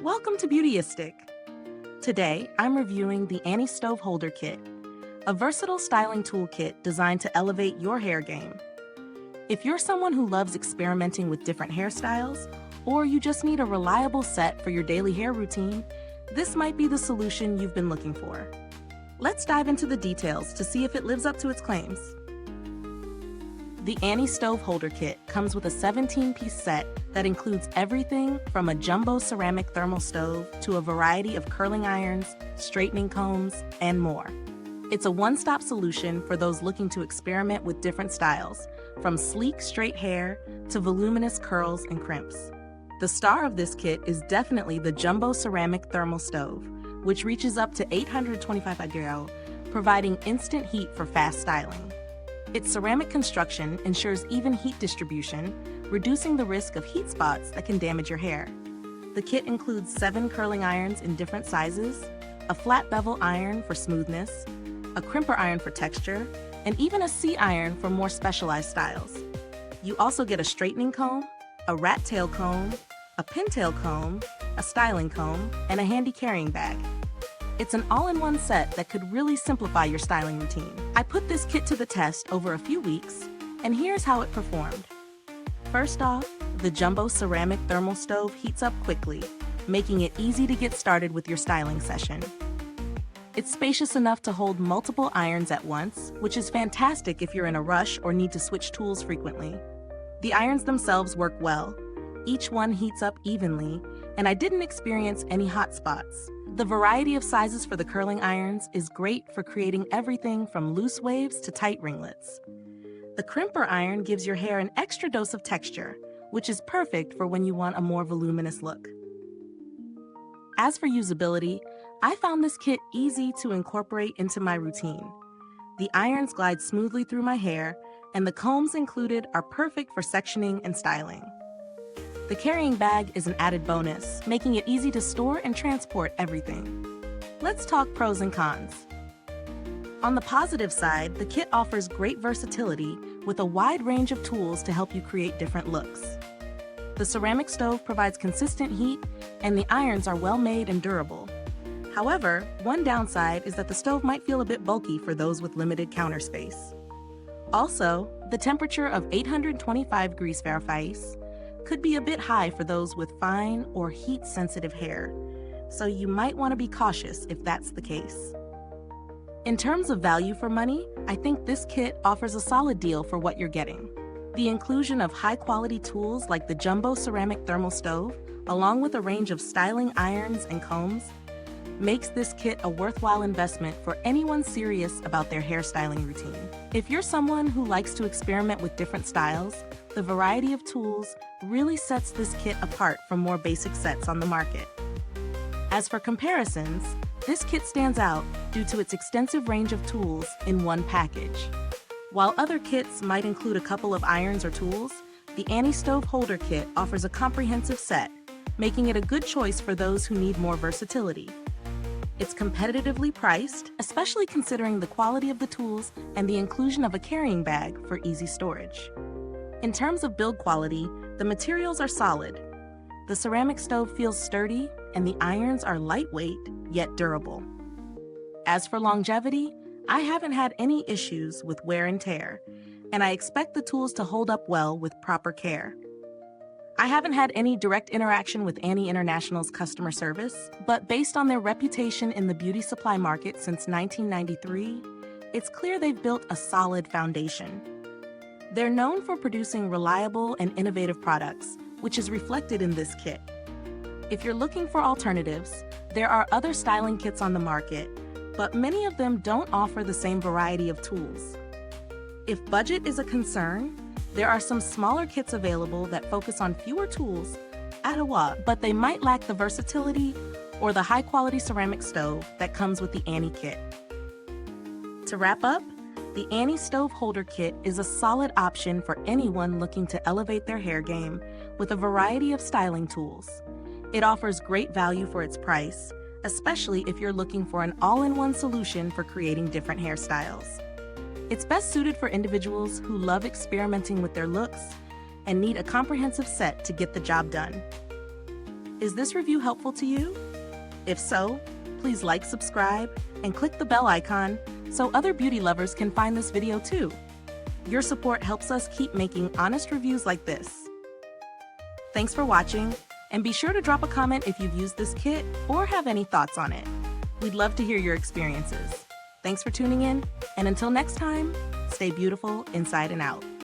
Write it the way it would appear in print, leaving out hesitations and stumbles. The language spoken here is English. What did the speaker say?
Welcome to Beautyistic. Today, I'm reviewing the Annie Stove Holder Kit, a versatile styling toolkit designed to elevate your hair game. If you're someone who loves experimenting with different hairstyles, or you just need a reliable set for your daily hair routine, this might be the solution you've been looking for. Let's dive into the details to see if it lives up to its claims. The Annie Stove Holder Kit comes with a 17-piece set that includes everything from a jumbo ceramic thermal stove to a variety of curling irons, straightening combs, and more. It's a one-stop solution for those looking to experiment with different styles, from sleek, straight hair to voluminous curls and crimps. The star of this kit is definitely the jumbo ceramic thermal stove, which reaches up to 825 degrees, providing instant heat for fast styling. Its ceramic construction ensures even heat distribution, reducing the risk of heat spots that can damage your hair. The kit includes 7 curling irons in different sizes, a flat bevel iron for smoothness, a crimper iron for texture, and even a C-iron for more specialized styles. You also get a straightening comb, a rat tail comb, a pintail comb, a styling comb, and a handy carrying bag. It's an all-in-one set that could really simplify your styling routine. I put this kit to the test over a few weeks, and here's how it performed. First off, the jumbo ceramic thermal stove heats up quickly, making it easy to get started with your styling session. It's spacious enough to hold multiple irons at once, which is fantastic if you're in a rush or need to switch tools frequently. The irons themselves work well. Each one heats up evenly, and I didn't experience any hot spots. The variety of sizes for the curling irons is great for creating everything from loose waves to tight ringlets. The crimper iron gives your hair an extra dose of texture, which is perfect for when you want a more voluminous look. As for usability, I found this kit easy to incorporate into my routine. The irons glide smoothly through my hair, and the combs included are perfect for sectioning and styling. The carrying bag is an added bonus, making it easy to store and transport everything. Let's talk pros and cons. On the positive side, the kit offers great versatility with a wide range of tools to help you create different looks. The ceramic stove provides consistent heat, and the irons are well made and durable. However, one downside is that the stove might feel a bit bulky for those with limited counter space. Also, the temperature of 825 degrees Fahrenheit could be a bit high for those with fine or heat-sensitive hair, so you might want to be cautious if that's the case. In terms of value for money, I think this kit offers a solid deal for what you're getting. The inclusion of high-quality tools like the jumbo ceramic thermal stove, along with a range of styling irons and combs, makes this kit a worthwhile investment for anyone serious about their hairstyling routine. If you're someone who likes to experiment with different styles, the variety of tools really sets this kit apart from more basic sets on the market. As for comparisons, this kit stands out due to its extensive range of tools in one package. While other kits might include a couple of irons or tools, the Annie Stove Holder Kit offers a comprehensive set, making it a good choice for those who need more versatility. It's competitively priced, especially considering the quality of the tools and the inclusion of a carrying bag for easy storage. In terms of build quality, the materials are solid. The ceramic stove feels sturdy, and the irons are lightweight yet durable. As for longevity, I haven't had any issues with wear and tear, and I expect the tools to hold up well with proper care. I haven't had any direct interaction with Annie International's customer service, but based on their reputation in the beauty supply market since 1993, it's clear they've built a solid foundation. They're known for producing reliable and innovative products, which is reflected in this kit. If you're looking for alternatives, there are other styling kits on the market, but many of them don't offer the same variety of tools. If budget is a concern, there are some smaller kits available that focus on fewer tools at a lot, but they might lack the versatility or the high-quality ceramic stove that comes with the Annie kit. To wrap up, the Annie Stove Holder Kit is a solid option for anyone looking to elevate their hair game with a variety of styling tools. It offers great value for its price, especially if you're looking for an all-in-one solution for creating different hairstyles. It's best suited for individuals who love experimenting with their looks and need a comprehensive set to get the job done. Is this review helpful to you? If so, please like, subscribe, and click the bell icon so other beauty lovers can find this video too. Your support helps us keep making honest reviews like this. Thanks for watching, and be sure to drop a comment if you've used this kit or have any thoughts on it. We'd love to hear your experiences. Thanks for tuning in, and until next time, stay beautiful inside and out.